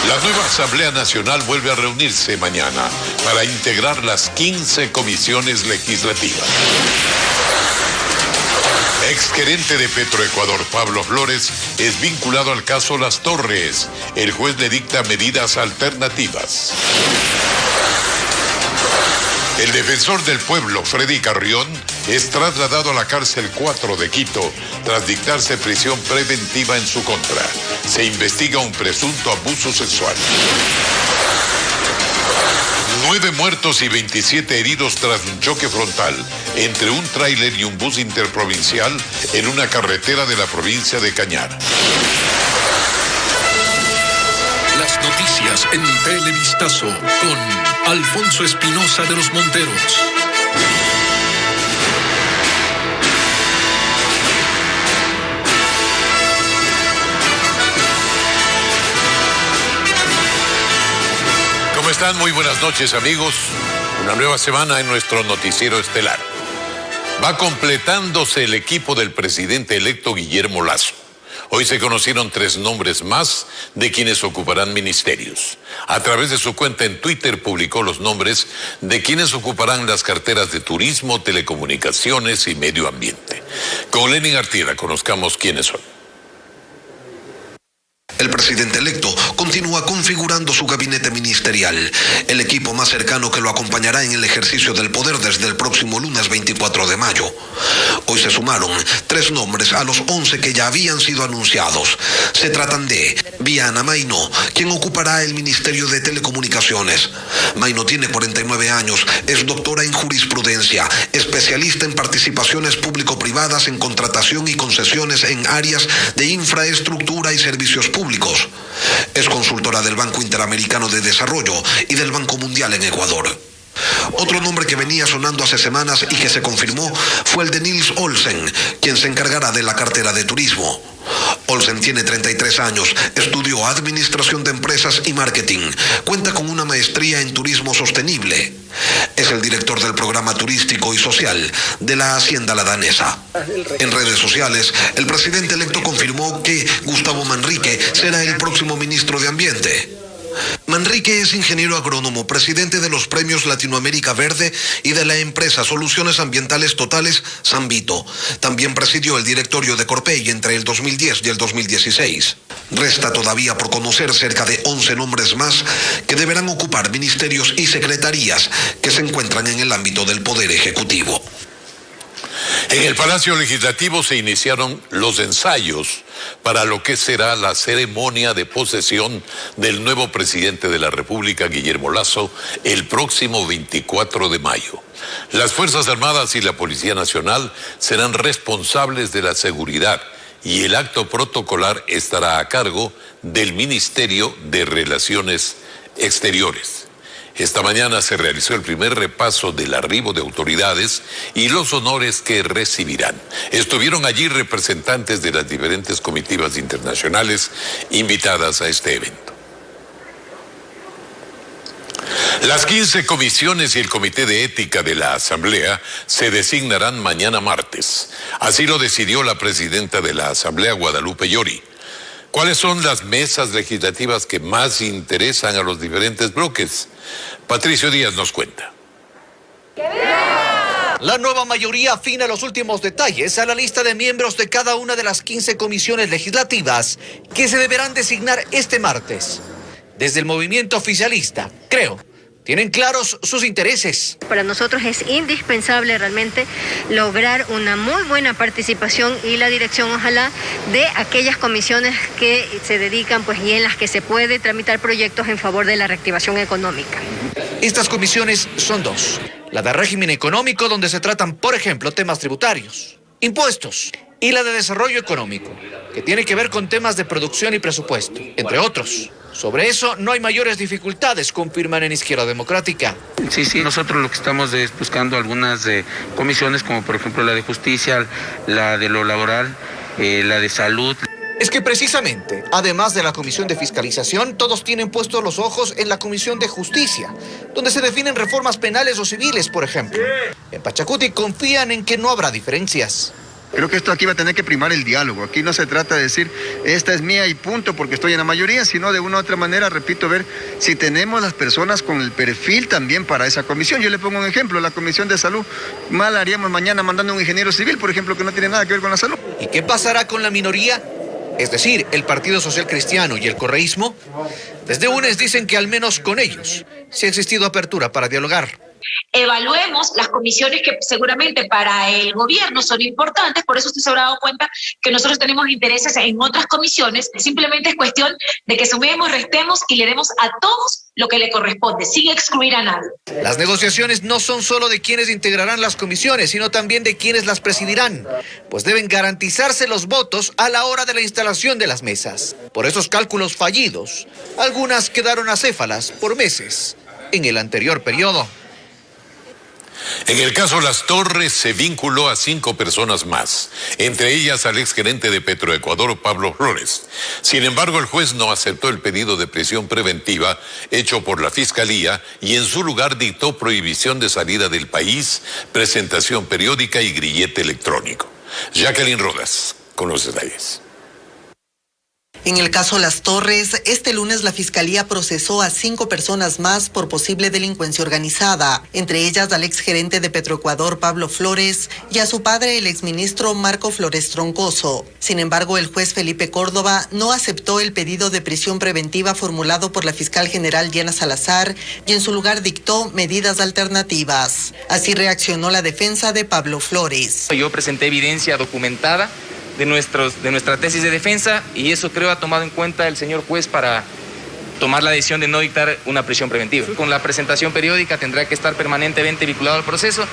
La nueva Asamblea Nacional vuelve a reunirse mañana para integrar las 15 comisiones legislativas. Exgerente de Petroecuador, Pablo Flores, es vinculado al caso Las Torres. El juez le dicta medidas alternativas. El defensor del pueblo, Freddy Carrión, es trasladado a la cárcel 4 de Quito tras dictarse prisión preventiva en su contra. Se investiga un presunto abuso sexual. 9 muertos y 27 heridos tras un choque frontal entre un tráiler y un bus interprovincial en una carretera de la provincia de Cañar. Las noticias en Televistazo con Alfonso Espinosa de los Monteros. ¿Cómo están? Muy buenas noches, amigos. Una nueva semana en nuestro noticiero estelar. Va completándose el equipo del presidente electo Guillermo Lasso. Hoy se conocieron 3 nombres más de quienes ocuparán ministerios. A través de su cuenta en Twitter publicó los nombres de quienes ocuparán las carteras de Turismo, Telecomunicaciones y Medio Ambiente. Con Lenin Artieda conozcamos quiénes son. El presidente electo continúa configurando su gabinete ministerial, el equipo más cercano que lo acompañará en el ejercicio del poder desde el próximo lunes 24 de mayo. Hoy se sumaron 3 nombres a los 11 que ya habían sido anunciados. Se tratan de Viana Maino, quien ocupará el Ministerio de Telecomunicaciones. Maino tiene 49 años, es doctora en jurisprudencia, especialista en participaciones público-privadas en contratación y concesiones en áreas de infraestructura y servicios públicos. Es consultora del Banco Interamericano de Desarrollo y del Banco Mundial en Ecuador. Otro nombre que venía sonando hace semanas y que se confirmó fue el de Nils Olsen, quien se encargará de la cartera de turismo. Olsen tiene 33 años, estudió Administración de Empresas y Marketing, cuenta con una maestría en Turismo Sostenible. Es el director del programa turístico y social de la Hacienda La Danesa. En redes sociales, el presidente electo confirmó que Gustavo Manrique será el próximo ministro de Ambiente. Manrique es ingeniero agrónomo, presidente de los premios Latinoamérica Verde y de la empresa Soluciones Ambientales Totales San Vito. También presidió el directorio de Corpey entre el 2010 y el 2016. Resta todavía por conocer cerca de 11 nombres más que deberán ocupar ministerios y secretarías que se encuentran en el ámbito del Poder Ejecutivo. En el Palacio Legislativo se iniciaron los ensayos para lo que será la ceremonia de posesión del nuevo presidente de la República, Guillermo Lasso, el próximo 24 de mayo. Las Fuerzas Armadas y la Policía Nacional serán responsables de la seguridad y el acto protocolar estará a cargo del Ministerio de Relaciones Exteriores. Esta mañana se realizó el primer repaso del arribo de autoridades y los honores que recibirán. Estuvieron allí representantes de las diferentes comitivas internacionales invitadas a este evento. Las 15 comisiones y el Comité de Ética de la Asamblea se designarán mañana martes. Así lo decidió la presidenta de la Asamblea, Guadalupe Llori. ¿Cuáles son las mesas legislativas que más interesan a los diferentes bloques? Patricio Díaz nos cuenta. La nueva mayoría afina los últimos detalles a la lista de miembros de cada una de las 15 comisiones legislativas que se deberán designar este martes. Desde el movimiento oficialista, tienen claros sus intereses. Para nosotros es indispensable realmente lograr una muy buena participación y la dirección, ojalá, de aquellas comisiones que se dedican y en las que se puede tramitar proyectos en favor de la reactivación económica. Estas comisiones son 2. La de régimen económico, donde se tratan, por ejemplo, temas tributarios, impuestos, y la de desarrollo económico, que tiene que ver con temas de producción y presupuesto, entre otros. Sobre eso no hay mayores dificultades, confirman en Izquierda Democrática. Sí, nosotros lo que estamos es buscando algunas comisiones, como por ejemplo la de justicia, la de lo laboral, la de salud. Es que precisamente, además de la Comisión de Fiscalización, todos tienen puestos los ojos en la Comisión de Justicia, donde se definen reformas penales o civiles, por ejemplo. En Pachacuti confían en que no habrá diferencias. Creo que esto aquí va a tener que primar el diálogo. Aquí no se trata de decir, esta es mía y punto porque estoy en la mayoría, sino de una u otra manera, repito, ver si tenemos las personas con el perfil también para esa comisión. Yo le pongo un ejemplo, la Comisión de Salud. Mal haríamos mañana mandando un ingeniero civil, por ejemplo, que no tiene nada que ver con la salud. ¿Y qué pasará con la minoría? Es decir, el Partido Social Cristiano y el correísmo. Desde UNES dicen que al menos con ellos sí ha existido apertura para dialogar. Evaluemos las comisiones que seguramente para el gobierno son importantes, por eso usted se habrá dado cuenta que nosotros tenemos intereses en otras comisiones, simplemente es cuestión de que sumemos, restemos y le demos a todos lo que le corresponde, sin excluir a nadie. Las negociaciones no son solo de quienes integrarán las comisiones, sino también de quienes las presidirán, pues deben garantizarse los votos a la hora de la instalación de las mesas. Por esos cálculos fallidos, algunas quedaron acéfalas por meses en el anterior periodo. En el caso Las Torres se vinculó a 5 personas más, entre ellas al exgerente de Petroecuador, Pablo Flores. Sin embargo, el juez no aceptó el pedido de prisión preventiva hecho por la Fiscalía y en su lugar dictó prohibición de salida del país, presentación periódica y grillete electrónico. Jacqueline Rodas, con los detalles. En el caso Las Torres, este lunes la Fiscalía procesó a 5 personas más por posible delincuencia organizada, entre ellas al exgerente de Petroecuador, Pablo Flores, y a su padre, el exministro Marco Flores Troncoso. Sin embargo, el juez Felipe Córdoba no aceptó el pedido de prisión preventiva formulado por la fiscal general Diana Salazar y en su lugar dictó medidas alternativas. Así reaccionó la defensa de Pablo Flores. Yo presenté evidencia documentada de nuestra tesis de defensa y eso creo ha tomado en cuenta el señor juez para tomar la decisión de no dictar una prisión preventiva. Con la presentación periódica tendrá que estar permanentemente vinculado al proceso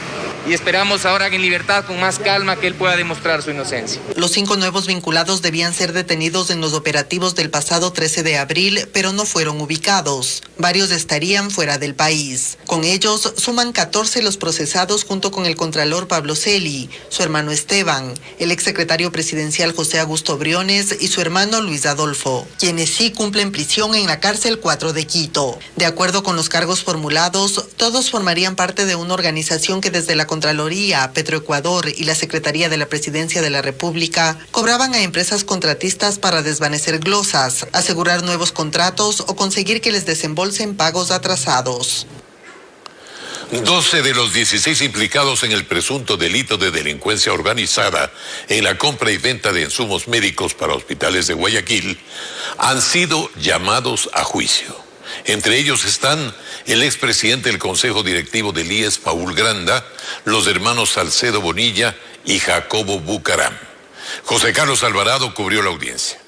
y esperamos ahora en libertad con más calma que él pueda demostrar su inocencia. Los 5 nuevos vinculados debían ser detenidos en los operativos del pasado 13 de abril, pero no fueron ubicados. Varios estarían fuera del país. Con ellos suman 14 los procesados junto con el contralor Pablo Celi, su hermano Esteban, el exsecretario presidencial José Augusto Briones y su hermano Luis Adolfo, quienes sí cumplen prisión en la cárcel 4 de Quito. De acuerdo con los cargos formulados, todos formarían parte de una organización que desde la Contraloría, Petroecuador y la Secretaría de la Presidencia de la República cobraban a empresas contratistas para desvanecer glosas, asegurar nuevos contratos o conseguir que les desembolsen pagos atrasados. 12 de los 16 implicados en el presunto delito de delincuencia organizada en la compra y venta de insumos médicos para hospitales de Guayaquil han sido llamados a juicio. Entre ellos están el expresidente del Consejo Directivo del IES, Paul Granda, los hermanos Salcedo Bonilla y Jacobo Bucaram. José Carlos Alvarado cubrió la audiencia.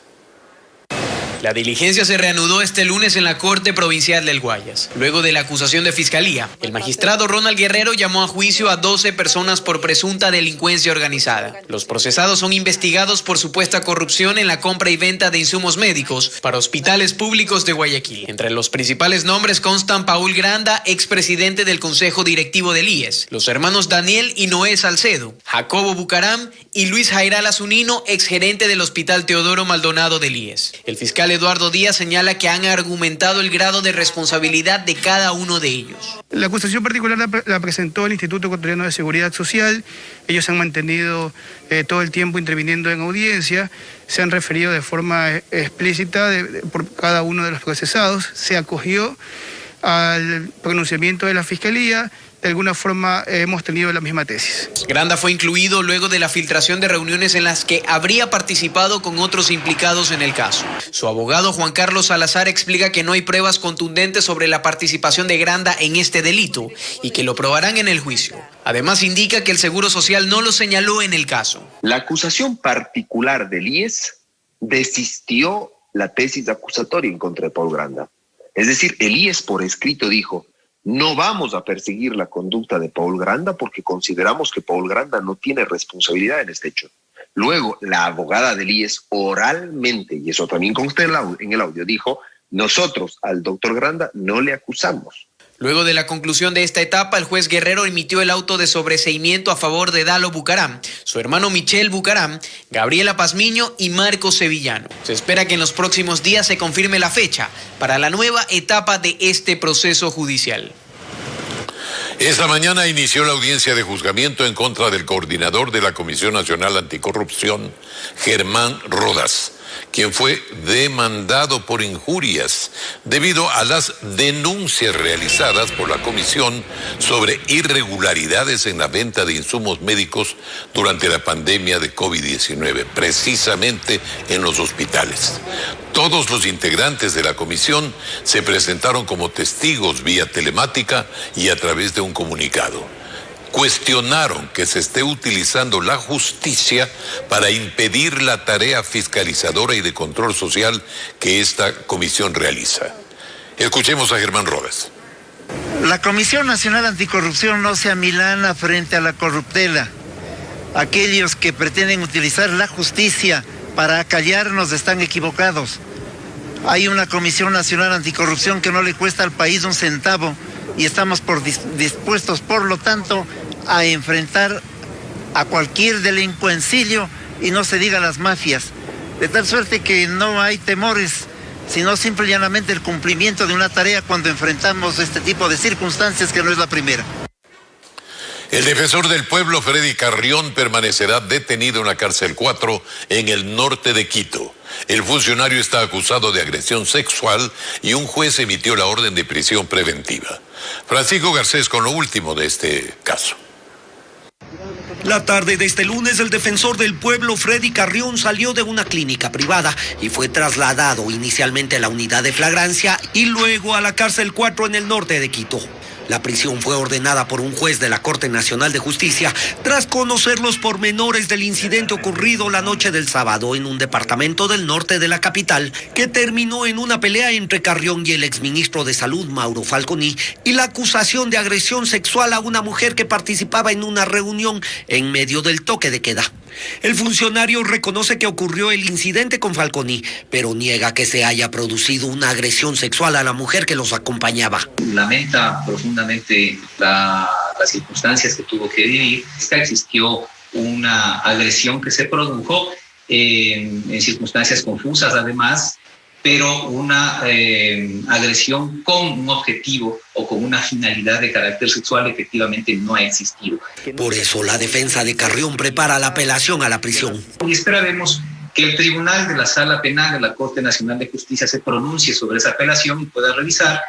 La diligencia se reanudó este lunes en la Corte Provincial del Guayas. Luego de la acusación de fiscalía, el magistrado Ronald Guerrero llamó a juicio a 12 personas por presunta delincuencia organizada. Los procesados son investigados por supuesta corrupción en la compra y venta de insumos médicos para hospitales públicos de Guayaquil. Entre los principales nombres constan Paul Granda, expresidente del Consejo Directivo del IES, los hermanos Daniel y Noé Salcedo, Jacobo Bucaram y Luis Jairal Zunino, exgerente del Hospital Teodoro Maldonado del IES. El fiscal Eduardo Díaz señala que han argumentado el grado de responsabilidad de cada uno de ellos. La acusación particular la presentó el Instituto Ecuatoriano de Seguridad Social. Ellos han mantenido todo el tiempo interviniendo en audiencia, se han referido de forma explícita por cada uno de los procesados, se acogió al pronunciamiento de la Fiscalía. De alguna forma hemos tenido la misma tesis. Granda fue incluido luego de la filtración de reuniones en las que habría participado con otros implicados en el caso. Su abogado Juan Carlos Salazar explica que no hay pruebas contundentes sobre la participación de Granda en este delito y que lo probarán en el juicio. Además indica que el Seguro Social no lo señaló en el caso. La acusación particular del IES desistió la tesis acusatoria en contra de Paul Granda. Es decir, el IES por escrito dijo: no vamos a perseguir la conducta de Paul Granda porque consideramos que Paul Granda no tiene responsabilidad en este hecho. Luego, la abogada del IES oralmente, y eso también consta en el audio, dijo: nosotros al doctor Granda no le acusamos. Luego de la conclusión de esta etapa, el juez Guerrero emitió el auto de sobreseimiento a favor de Dalo Bucaram, su hermano Michel Bucaram, Gabriela Pazmiño y Marco Sevillano. Se espera que en los próximos días se confirme la fecha para la nueva etapa de este proceso judicial. Esta mañana inició la audiencia de juzgamiento en contra del coordinador de la Comisión Nacional Anticorrupción, Germán Rodas, quien fue demandado por injurias debido a las denuncias realizadas por la comisión sobre irregularidades en la venta de insumos médicos durante la pandemia de COVID-19, precisamente en los hospitales. Todos los integrantes de la comisión se presentaron como testigos vía telemática y a través de un comunicado. Cuestionaron que se esté utilizando la justicia para impedir la tarea fiscalizadora y de control social que esta comisión realiza. Escuchemos a Germán Rodas. La Comisión Nacional Anticorrupción no se amilana frente a la corruptela. Aquellos que pretenden utilizar la justicia para acallarnos están equivocados. Hay una Comisión Nacional Anticorrupción que no le cuesta al país un centavo y estamos dispuestos, por lo tanto, a enfrentar a cualquier delincuencillo y no se diga las mafias. De tal suerte que no hay temores, sino simple y llanamente el cumplimiento de una tarea cuando enfrentamos este tipo de circunstancias que no es la primera. El defensor del pueblo, Freddy Carrión, permanecerá detenido en la cárcel 4 en el norte de Quito. El funcionario está acusado de agresión sexual y un juez emitió la orden de prisión preventiva. Francisco Garcés con lo último de este caso. La tarde de este lunes, el defensor del pueblo, Freddy Carrión, salió de una clínica privada y fue trasladado inicialmente a la unidad de flagrancia y luego a la cárcel 4 en el norte de Quito. La prisión fue ordenada por un juez de la Corte Nacional de Justicia tras conocer los pormenores del incidente ocurrido la noche del sábado en un departamento del norte de la capital, que terminó en una pelea entre Carrión y el exministro de Salud, Mauro Falconi, y la acusación de agresión sexual a una mujer que participaba en una reunión en medio del toque de queda. El funcionario reconoce que ocurrió el incidente con Falconi, pero niega que se haya producido una agresión sexual a la mujer que los acompañaba. Lamenta profundamente las circunstancias que tuvo que vivir. Existió una agresión que se produjo en circunstancias confusas además, pero una agresión con un objetivo o con una finalidad de carácter sexual efectivamente no ha existido. Por eso la defensa de Carrión prepara la apelación a la prisión. Y esperaremos que el Tribunal de la Sala Penal de la Corte Nacional de Justicia se pronuncie sobre esa apelación y pueda revisar.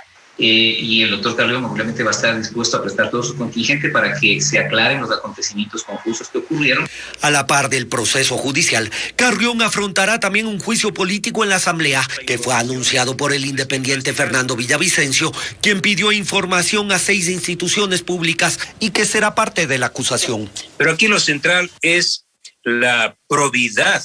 Y el doctor Carrión obviamente va a estar dispuesto a prestar todo su contingente para que se aclaren los acontecimientos confusos que ocurrieron. A la par del proceso judicial, Carrión afrontará también un juicio político en la Asamblea, que fue anunciado por el independiente Fernando Villavicencio, quien pidió información a 6 instituciones públicas y que será parte de la acusación. Pero aquí lo central es la probidad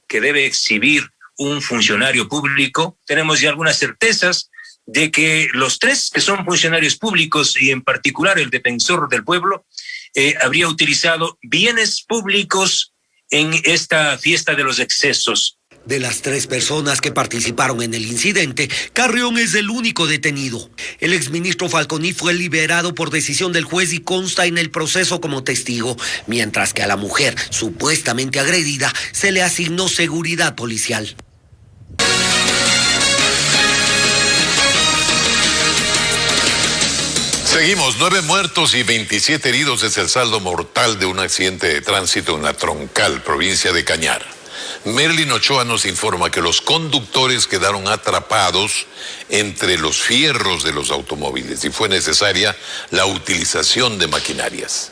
que debe exhibir un funcionario público. Tenemos ya algunas certezas de que los 3 que son funcionarios públicos y en particular el defensor del pueblo habría utilizado bienes públicos en esta fiesta de los excesos. De las 3 personas que participaron en el incidente, Carrión es el único detenido. El exministro Falconi fue liberado por decisión del juez y consta en el proceso como testigo, mientras que a la mujer supuestamente agredida se le asignó seguridad policial. Seguimos, 9 muertos y 27 heridos es el saldo mortal de un accidente de tránsito en la Troncal, provincia de Cañar. Merlin Ochoa nos informa que los conductores quedaron atrapados entre los fierros de los automóviles y fue necesaria la utilización de maquinarias.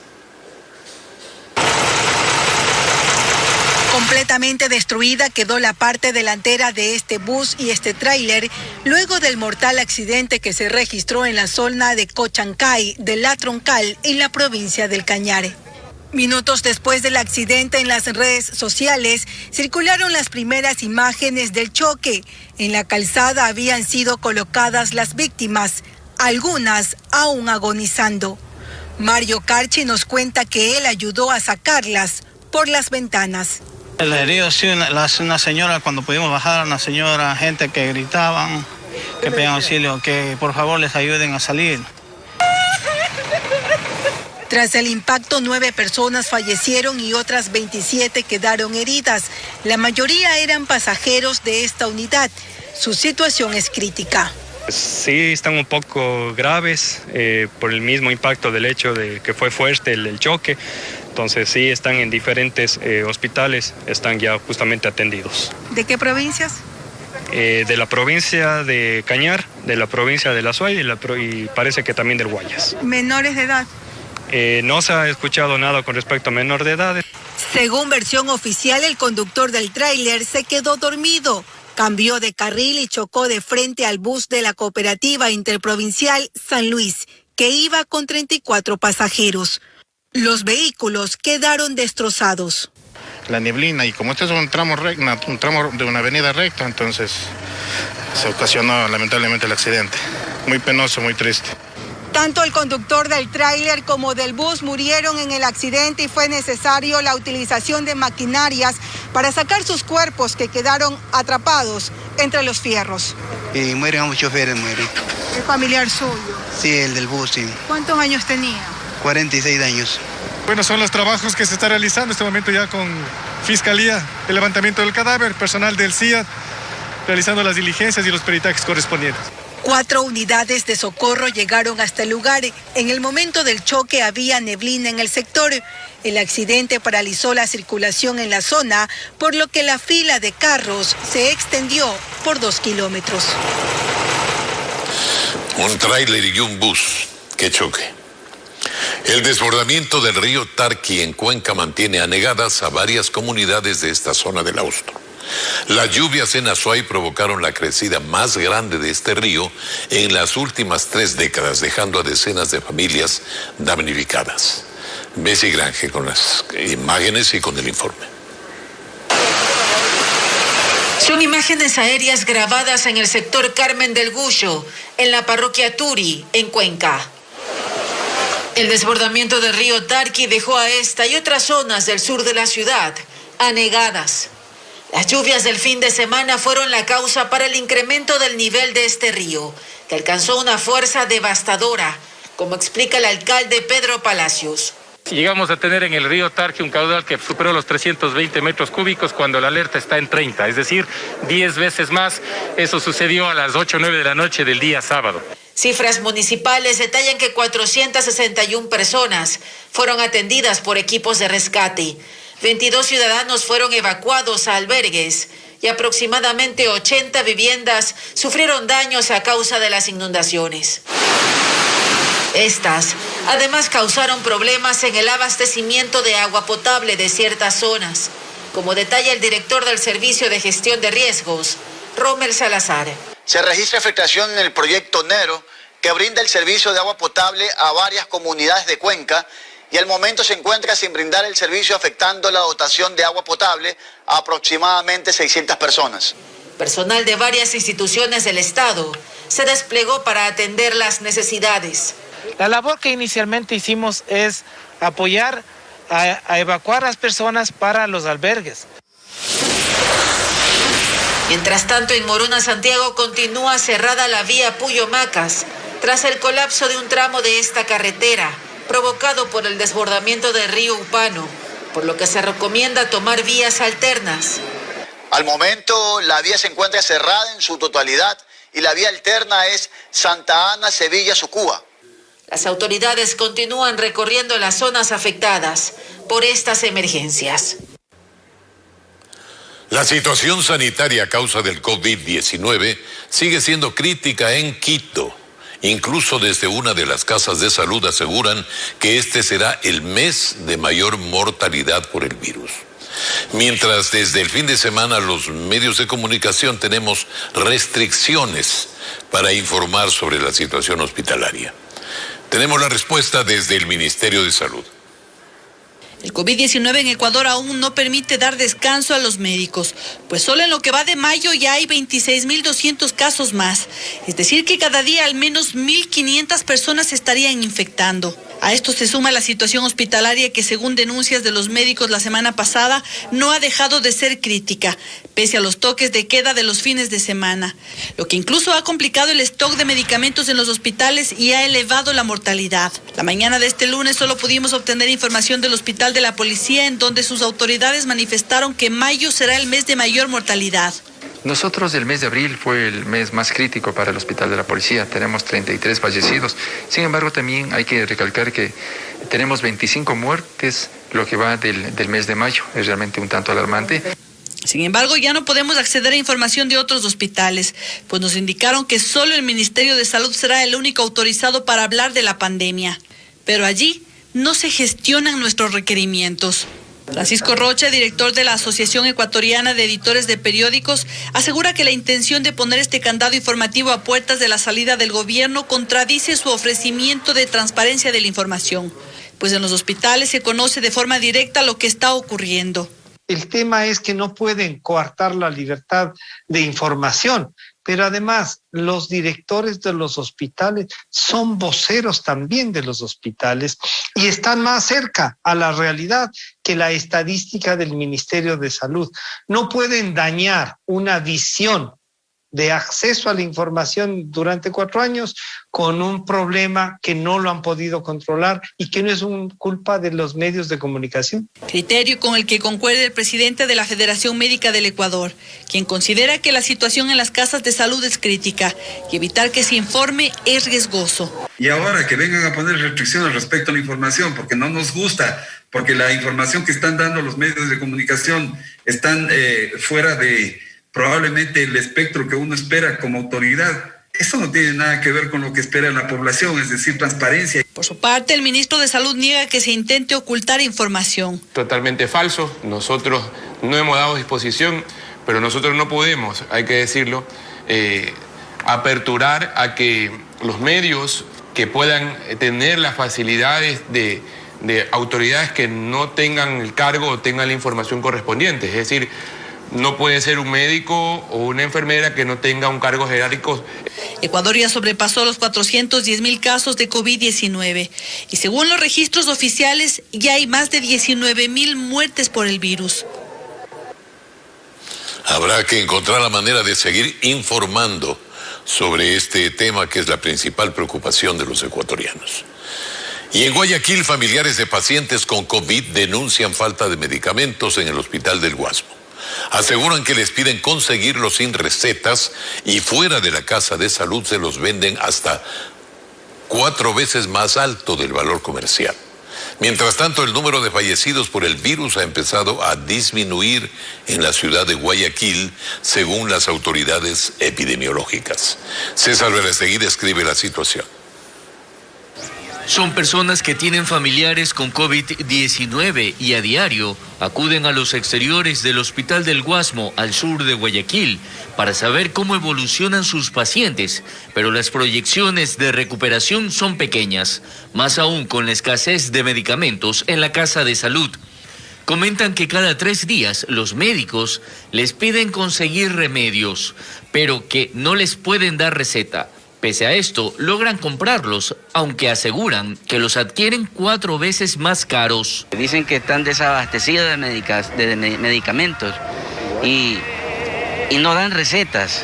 Completamente destruida quedó la parte delantera de este bus y este tráiler luego del mortal accidente que se registró en la zona de Cochancay de la Troncal en la provincia del Cañar. Minutos después del accidente, en las redes sociales circularon las primeras imágenes del choque. En la calzada habían sido colocadas las víctimas, algunas aún agonizando. Mario Carchi nos cuenta que él ayudó a sacarlas por las ventanas. El herido sí, una señora, cuando pudimos bajar, una señora, gente que gritaban, que pedían auxilio, que por favor les ayuden a salir. Tras el impacto, 9 personas fallecieron y otras 27 quedaron heridas. La mayoría eran pasajeros de esta unidad. Su situación es crítica. Sí, están un poco graves por el mismo impacto del hecho de que fue fuerte el choque. Entonces sí, están en diferentes hospitales, están ya justamente atendidos. ¿De qué provincias? De la provincia de Cañar, de la provincia de La Suay y parece que también del Guayas. ¿Menores de edad? No se ha escuchado nada con respecto a menor de edad. Según versión oficial, el conductor del tráiler se quedó dormido, cambió de carril y chocó de frente al bus de la Cooperativa Interprovincial San Luis, que iba con 34 pasajeros. Los vehículos quedaron destrozados. La neblina, y como este es un tramo de una avenida recta, entonces se ocasionó lamentablemente el accidente. Muy penoso, muy triste. Tanto el conductor del tráiler como del bus murieron en el accidente y fue necesario la utilización de maquinarias para sacar sus cuerpos que quedaron atrapados entre los fierros. Y mueren muchos choferes, mueren. ¿El familiar suyo? Sí, el del bus, sí. ¿Cuántos años tenía? 46 años. Bueno, son los trabajos que se está realizando en este momento ya con Fiscalía, el levantamiento del cadáver, personal del CIAD, realizando las diligencias y los peritajes correspondientes. 4 unidades de socorro llegaron hasta el lugar. En el momento del choque había neblina en el sector. El accidente paralizó la circulación en la zona, por lo que la fila de carros se extendió por 2 kilómetros. Un tráiler y un bus. ¡Qué choque! El desbordamiento del río Tarqui en Cuenca mantiene anegadas a varias comunidades de esta zona del Austro. Las lluvias en Azuay provocaron la crecida más grande de este río en las últimas 3 décadas, dejando a decenas de familias damnificadas. Bessie Grange con las imágenes y con el informe. Son imágenes aéreas grabadas en el sector Carmen del Gullo, en la parroquia Turi, en Cuenca. El desbordamiento del río Tarqui dejó a esta y otras zonas del sur de la ciudad anegadas. Las lluvias del fin de semana fueron la causa para el incremento del nivel de este río, que alcanzó una fuerza devastadora, como explica el alcalde Pedro Palacios. Llegamos a tener en el río Tarqui un caudal que superó los 320 metros cúbicos cuando la alerta está en 30, es decir, 10 veces más. Eso sucedió a las 8 o 9 de la noche del día sábado. Cifras municipales detallan que 461 personas fueron atendidas por equipos de rescate. 22 ciudadanos fueron evacuados a albergues y aproximadamente 80 viviendas sufrieron daños a causa de las inundaciones. Estas, además, causaron problemas en el abastecimiento de agua potable de ciertas zonas, como detalla el director del Servicio de Gestión de Riesgos, Rommel Salazar. Se registra afectación en el proyecto Nero, que brinda el servicio de agua potable a varias comunidades de Cuenca, y al momento se encuentra sin brindar el servicio, afectando la dotación de agua potable a aproximadamente 600 personas. Personal de varias instituciones del Estado se desplegó para atender las necesidades. La labor que inicialmente hicimos es apoyar a evacuar a las personas para los albergues. Mientras tanto, en Morona, Santiago, continúa cerrada la vía Puyo-Macas tras el colapso de un tramo de esta carretera, provocado por el desbordamiento del río Upano, por lo que se recomienda tomar vías alternas. Al momento, la vía se encuentra cerrada en su totalidad y la vía alterna es Santa Ana, Sevilla, Sucúa. Las autoridades continúan recorriendo las zonas afectadas por estas emergencias. La situación sanitaria a causa del COVID-19 sigue siendo crítica en Quito. Incluso desde una de las casas de salud aseguran que este será el mes de mayor mortalidad por el virus. Mientras desde el fin de semana los medios de comunicación tenemos restricciones para informar sobre la situación hospitalaria. Tenemos la respuesta desde el Ministerio de Salud. El COVID-19 en Ecuador aún no permite dar descanso a los médicos, pues solo en lo que va de mayo ya hay 26.200 casos más. Es decir, que cada día al menos 1.500 personas se estarían infectando. A esto se suma la situación hospitalaria que, según denuncias de los médicos la semana pasada, no ha dejado de ser crítica, pese a los toques de queda de los fines de semana, lo que incluso ha complicado el stock de medicamentos en los hospitales y ha elevado la mortalidad. La mañana de este lunes solo pudimos obtener información del Hospital de la Policía, en donde sus autoridades manifestaron que mayo será el mes de mayor mortalidad. Nosotros el mes de abril fue el mes más crítico para el Hospital de la Policía. Tenemos 33 fallecidos. Sin embargo, también hay que recalcar que tenemos 25 muertes, lo que va del mes de mayo. Es realmente un tanto alarmante. Sin embargo, ya no podemos acceder a información de otros hospitales, pues nos indicaron que solo el Ministerio de Salud será el único autorizado para hablar de la pandemia. Pero allí no se gestionan nuestros requerimientos. Francisco Rocha, director de la Asociación Ecuatoriana de Editores de Periódicos, asegura que la intención de poner este candado informativo a puertas de la salida del gobierno contradice su ofrecimiento de transparencia de la información, pues en los hospitales se conoce de forma directa lo que está ocurriendo. El tema es que no pueden coartar la libertad de información, pero además los directores de los hospitales son voceros también de los hospitales y están más cerca a la realidad que la estadística del Ministerio de Salud. No pueden dañar una visión de acceso a la información durante 4 años con un problema que no lo han podido controlar y que no es culpa de los medios de comunicación. Criterio con el que concuerda el presidente de la Federación Médica del Ecuador, quien considera que la situación en las casas de salud es crítica y evitar que se informe es riesgoso. Y ahora que vengan a poner restricciones respecto a la información, porque no nos gusta, porque la información que están dando los medios de comunicación están fuera de probablemente el espectro que uno espera como autoridad. Eso no tiene nada que ver con lo que espera la población, es decir, transparencia. Por su parte, el ministro de Salud niega que se intente ocultar información. Totalmente falso. Nosotros no hemos dado disposición, pero nosotros no podemos, hay que decirlo, aperturar a que los medios que puedan tener las facilidades de autoridades que no tengan el cargo o tengan la información correspondiente. Es decir, no puede ser un médico o una enfermera que no tenga un cargo jerárquico. Ecuador ya sobrepasó los 410,000 casos de COVID-19 y según los registros oficiales ya hay más de 19,000 muertes por el virus. Habrá que encontrar la manera de seguir informando sobre este tema que es la principal preocupación de los ecuatorianos. Y en Guayaquil, familiares de pacientes con COVID denuncian falta de medicamentos en el Hospital del Guasmo. Aseguran que les piden conseguirlos sin recetas y fuera de la casa de salud se los venden hasta 4 veces más alto del valor comercial. Mientras tanto, el número de fallecidos por el virus ha empezado a disminuir en la ciudad de Guayaquil, según las autoridades epidemiológicas. César Berestegui describe la situación. Son personas que tienen familiares con COVID-19 y a diario acuden a los exteriores del Hospital del Guasmo, al sur de Guayaquil, para saber cómo evolucionan sus pacientes, pero las proyecciones de recuperación son pequeñas, más aún con la escasez de medicamentos en la casa de salud. Comentan que cada 3 días los médicos les piden conseguir remedios, pero que no les pueden dar receta. Pese a esto, logran comprarlos, aunque aseguran que los adquieren 4 veces más caros. Dicen que están desabastecidos de medicamentos y no dan recetas.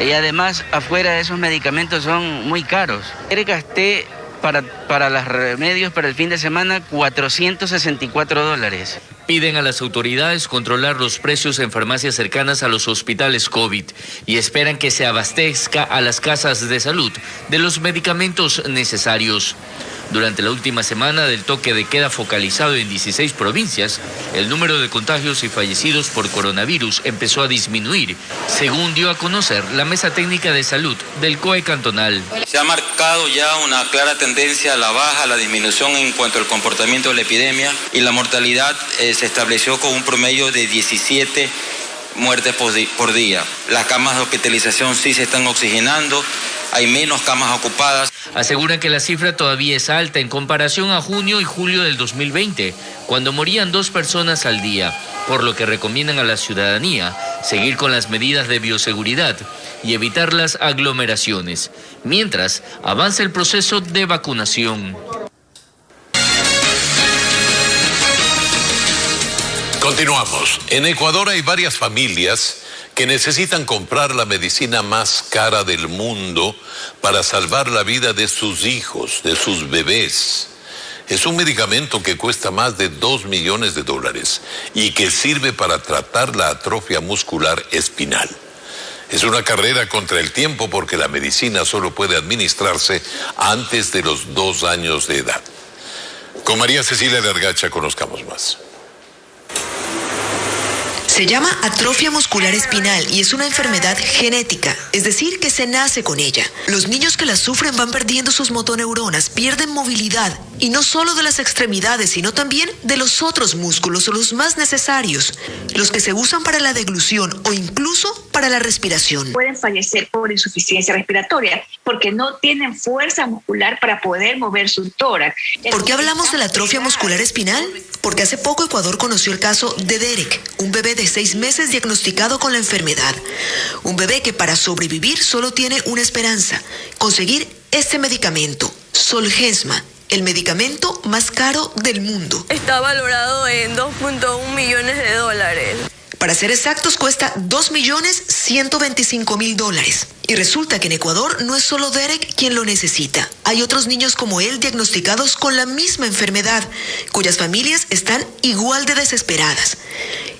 Y además, afuera esos medicamentos son muy caros. Gasté para los remedios para el fin de semana $464. Piden a las autoridades controlar los precios en farmacias cercanas a los hospitales COVID y esperan que se abastezca a las casas de salud de los medicamentos necesarios. Durante la última semana del toque de queda focalizado en 16 provincias, el número de contagios y fallecidos por coronavirus empezó a disminuir, según dio a conocer la Mesa Técnica de Salud del COE cantonal. Se ha marcado ya una clara tendencia a la baja, a la disminución en cuanto al comportamiento de la epidemia y la mortalidad se estableció con un promedio de 17 muertes por día. Las camas de hospitalización sí se están oxigenando, hay menos camas ocupadas. Aseguran que la cifra todavía es alta en comparación a junio y julio del 2020, cuando morían 2 personas al día, por lo que recomiendan a la ciudadanía seguir con las medidas de bioseguridad y evitar las aglomeraciones, mientras avanza el proceso de vacunación. Continuamos. En Ecuador hay varias familias que necesitan comprar la medicina más cara del mundo para salvar la vida de sus hijos, de sus bebés. Es un medicamento que cuesta más de $2 millones y que sirve para tratar la atrofia muscular espinal. Es una carrera contra el tiempo porque la medicina solo puede administrarse antes de los 2 años de edad. Con María Cecilia Largacha conozcamos más. Se llama atrofia muscular espinal y es una enfermedad genética, es decir, que se nace con ella. Los niños que la sufren van perdiendo sus motoneuronas, pierden movilidad, y no solo de las extremidades, sino también de los otros músculos, los más necesarios, los que se usan para la deglución o incluso para la respiración. Pueden fallecer por insuficiencia respiratoria porque no tienen fuerza muscular para poder mover su tórax. ¿Por qué hablamos de la atrofia muscular espinal? Porque hace poco Ecuador conoció el caso de Derek, un bebé de 6 meses diagnosticado con la enfermedad. Un bebé que para sobrevivir solo tiene una esperanza: conseguir este medicamento, Zolgensma, el medicamento más caro del mundo. Está valorado en $2.1 millones. Para ser exactos, cuesta $2.125.000. Y resulta que en Ecuador no es solo Derek quien lo necesita. Hay otros niños como él diagnosticados con la misma enfermedad, cuyas familias están igual de desesperadas.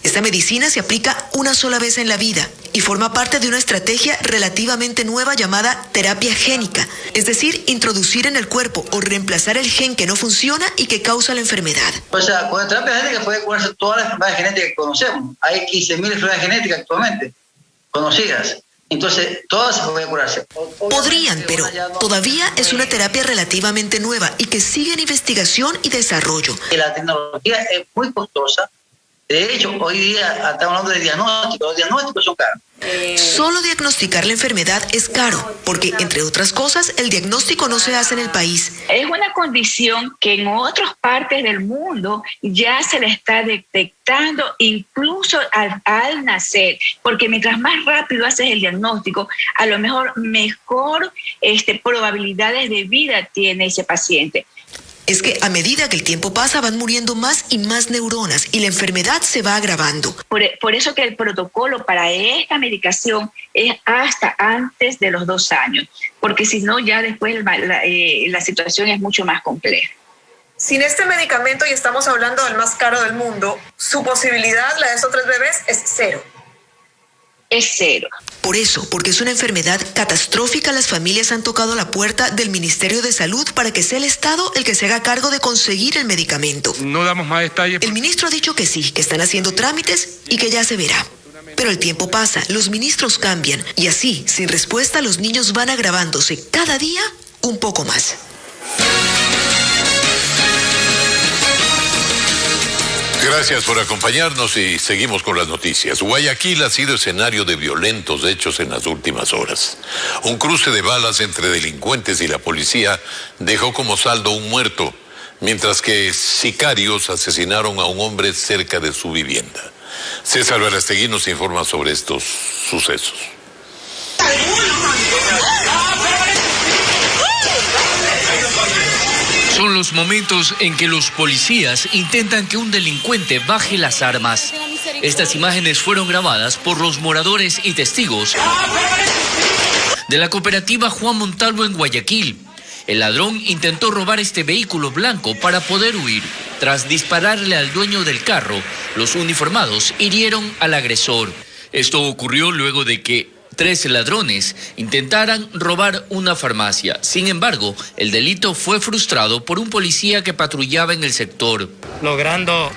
Esta medicina se aplica una sola vez en la vida y forma parte de una estrategia relativamente nueva llamada terapia génica, es decir, introducir en el cuerpo o reemplazar el gen que no funciona y que causa la enfermedad. O sea, con la terapia génica puede curarse todas las enfermedades genéticas que conocemos. Hay 15.000 enfermedades genéticas actualmente conocidas. Entonces, todas pueden curarse. Podrían, pero todavía es una terapia relativamente nueva y que sigue en investigación y desarrollo. La tecnología es muy costosa. De hecho, hoy día estamos hablando de diagnóstico. Los diagnósticos son caros. Solo diagnosticar la enfermedad es caro, porque, entre otras cosas, el diagnóstico no se hace en el país. Es una condición que en otras partes del mundo ya se le está detectando incluso al nacer, porque mientras más rápido haces el diagnóstico, a lo mejor mejor probabilidades de vida tiene ese paciente. Es que a medida que el tiempo pasa van muriendo más y más neuronas y la enfermedad se va agravando. Por eso que el protocolo para esta medicación es hasta antes de los 2 años, porque si no ya después la situación es mucho más compleja. Sin este medicamento, y estamos hablando del más caro del mundo, su posibilidad, la de esos 3 bebés, es 0. Es 0. Por eso, porque es una enfermedad catastrófica, las familias han tocado la puerta del Ministerio de Salud para que sea el Estado el que se haga cargo de conseguir el medicamento. No damos más detalles. El ministro ha dicho que sí, que están haciendo trámites y que ya se verá. Pero el tiempo pasa, los ministros cambian y así, sin respuesta, los niños van agravándose cada día un poco más. Gracias por acompañarnos y seguimos con las noticias. Guayaquil ha sido escenario de violentos hechos en las últimas horas. Un cruce de balas entre delincuentes y la policía dejó como saldo un muerto, mientras que sicarios asesinaron a un hombre cerca de su vivienda. César Verastegui nos informa sobre estos sucesos. Son los momentos en que los policías intentan que un delincuente baje las armas. Estas imágenes fueron grabadas por los moradores y testigos de la cooperativa Juan Montalvo en Guayaquil. El ladrón intentó robar este vehículo blanco para poder huir. Tras dispararle al dueño del carro, los uniformados hirieron al agresor. Esto ocurrió luego de que 3 ladrones intentaran robar una farmacia. Sin embargo, el delito fue frustrado por un policía que patrullaba en el sector. Logrando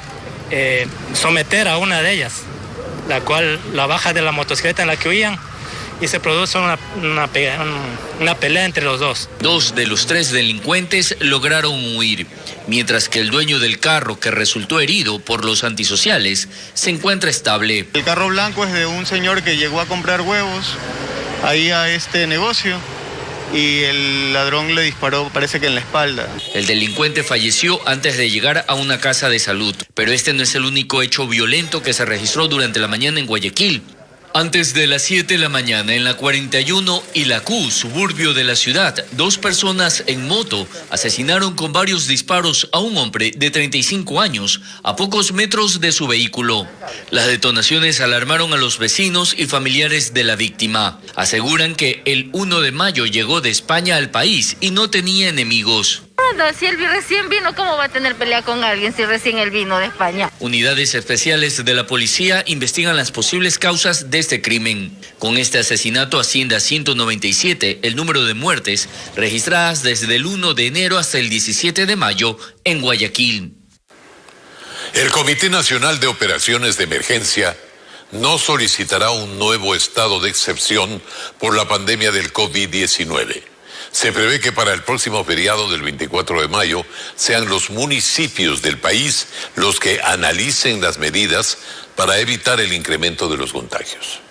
someter a una de ellas, la cual la baja de la motocicleta en la que huían y se produce una pelea entre los dos. 2 de los 3 delincuentes lograron huir, mientras que el dueño del carro, que resultó herido por los antisociales, se encuentra estable. El carro blanco es de un señor que llegó a comprar huevos ahí a este negocio y el ladrón le disparó, parece que en la espalda. El delincuente falleció antes de llegar a una casa de salud, pero este no es el único hecho violento que se registró durante la mañana en Guayaquil. Antes de las 7 de la mañana, en la 41 y la Q, suburbio de la ciudad, 2 personas en moto asesinaron con varios disparos a un hombre de 35 años a pocos metros de su vehículo. Las detonaciones alarmaron a los vecinos y familiares de la víctima. Aseguran que el 1 de mayo llegó de España al país y no tenía enemigos. nada, si él recién vino, ¿cómo va a tener pelea con alguien si recién él vino de España? Unidades especiales de la policía investigan las posibles causas de este crimen. Con este asesinato asciende a 197 el número de muertes registradas desde el 1 de enero hasta el 17 de mayo en Guayaquil. El Comité Nacional de Operaciones de Emergencia no solicitará un nuevo estado de excepción por la pandemia del COVID-19. Se prevé que para el próximo feriado del 24 de mayo sean los municipios del país los que analicen las medidas para evitar el incremento de los contagios.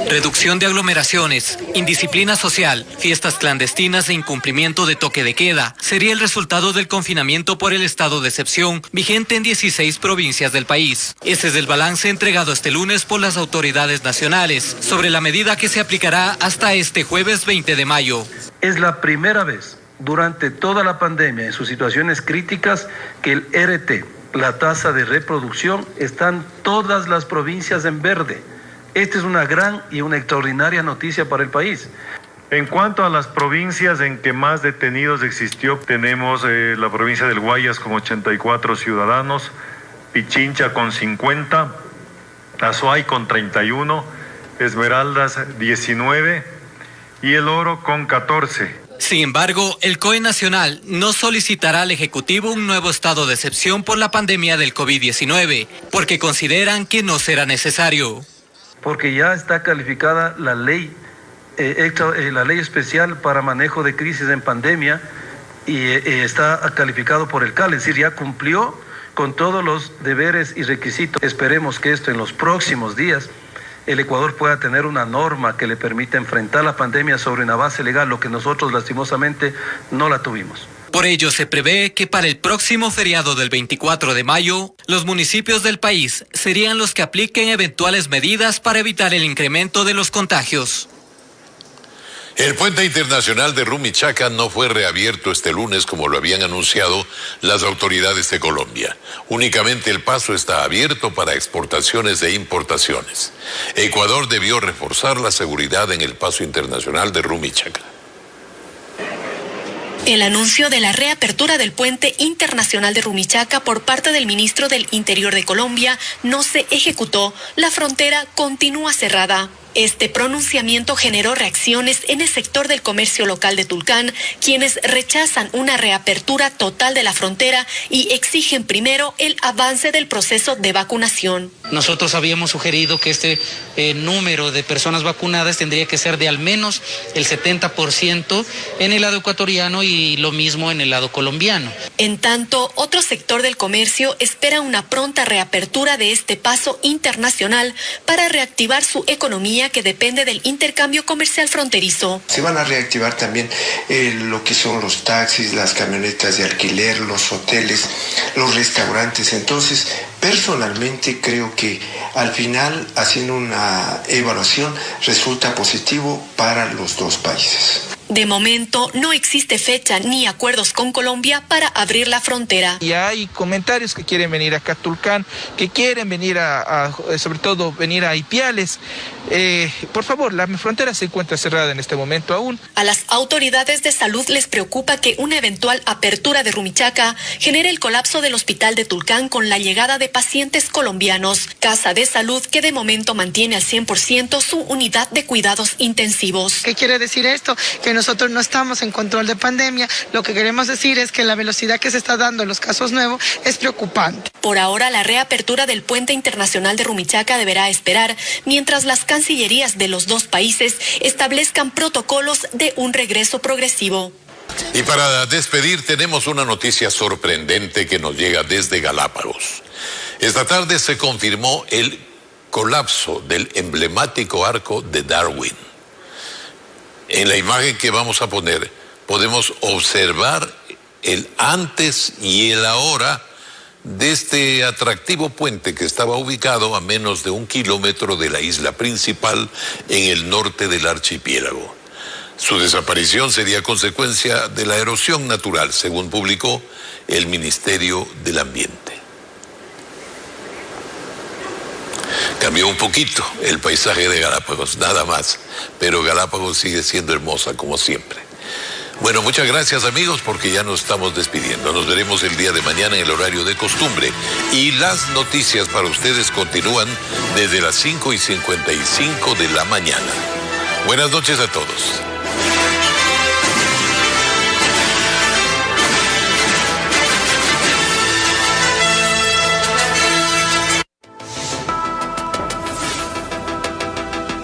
Reducción de aglomeraciones, indisciplina social, fiestas clandestinas e incumplimiento de toque de queda sería el resultado del confinamiento por el estado de excepción vigente en 16 provincias del país. Ese es el balance entregado este lunes por las autoridades nacionales sobre la medida que se aplicará hasta este jueves 20 de mayo. Es la primera vez durante toda la pandemia en sus situaciones críticas que el RT, la tasa de reproducción, están todas las provincias en verde. Esta es una gran y una extraordinaria noticia para el país. En cuanto a las provincias en que más detenidos existió, tenemos la provincia del Guayas con 84 ciudadanos, Pichincha con 50, Azuay con 31, Esmeraldas 19 y El Oro con 14. Sin embargo, el COE Nacional no solicitará al Ejecutivo un nuevo estado de excepción por la pandemia del COVID-19, porque consideran que no será necesario. Porque ya está calificada la ley especial para manejo de crisis en pandemia y está calificado por el CAL, es decir, ya cumplió con todos los deberes y requisitos. Esperemos que esto en los próximos días el Ecuador pueda tener una norma que le permita enfrentar la pandemia sobre una base legal, lo que nosotros lastimosamente no la tuvimos. Por ello, se prevé que para el próximo feriado del 24 de mayo, los municipios del país serían los que apliquen eventuales medidas para evitar el incremento de los contagios. El puente internacional de Rumichaca no fue reabierto este lunes como lo habían anunciado las autoridades de Colombia. Únicamente el paso está abierto para exportaciones e importaciones. Ecuador debió reforzar la seguridad en el paso internacional de Rumichaca. El anuncio de la reapertura del puente internacional de Rumichaca por parte del ministro del Interior de Colombia no se ejecutó. La frontera continúa cerrada. Este pronunciamiento generó reacciones en el sector del comercio local de Tulcán, quienes rechazan una reapertura total de la frontera y exigen primero el avance del proceso de vacunación. Nosotros habíamos sugerido que este número de personas vacunadas tendría que ser de al menos el 70% en el lado ecuatoriano y lo mismo en el lado colombiano. En tanto, otro sector del comercio espera una pronta reapertura de este paso internacional para reactivar su economía, que depende del intercambio comercial fronterizo. Se van a reactivar también lo que son los taxis, las camionetas de alquiler, los hoteles, los restaurantes. Entonces, personalmente creo que al final, haciendo una evaluación, resulta positivo para los dos países. De momento, no existe fecha ni acuerdos con Colombia para abrir la frontera. Y hay comentarios que quieren venir acá a Tulcán, que quieren venir sobre todo venir a Ipiales. Por favor, la frontera se encuentra cerrada en este momento aún. A las autoridades de salud les preocupa que una eventual apertura de Rumichaca genere el colapso del hospital de Tulcán con la llegada de pacientes colombianos. Casa de Salud que de momento mantiene al 100% su unidad de cuidados intensivos. ¿Qué quiere decir esto? Que nosotros no estamos en control de pandemia. Lo que queremos decir es que la velocidad que se está dando en los casos nuevos es preocupante. Por ahora, la reapertura del puente internacional de Rumichaca deberá esperar mientras las cancillerías de los dos países establezcan protocolos de un regreso progresivo. Y para despedir tenemos una noticia sorprendente que nos llega desde Galápagos. Esta tarde se confirmó el colapso del emblemático arco de Darwin. En la imagen que vamos a poner podemos observar el antes y el ahora de este atractivo puente que estaba ubicado a menos de 1 kilómetro de la isla principal en el norte del archipiélago. Su desaparición sería consecuencia de la erosión natural, según publicó el Ministerio del Ambiente. Cambió un poquito el paisaje de Galápagos, nada más, pero Galápagos sigue siendo hermosa como siempre. Bueno, muchas gracias amigos, porque ya nos estamos despidiendo. Nos veremos el día de mañana en el horario de costumbre. Y las noticias para ustedes continúan desde las 5:55 de la mañana. Buenas noches a todos.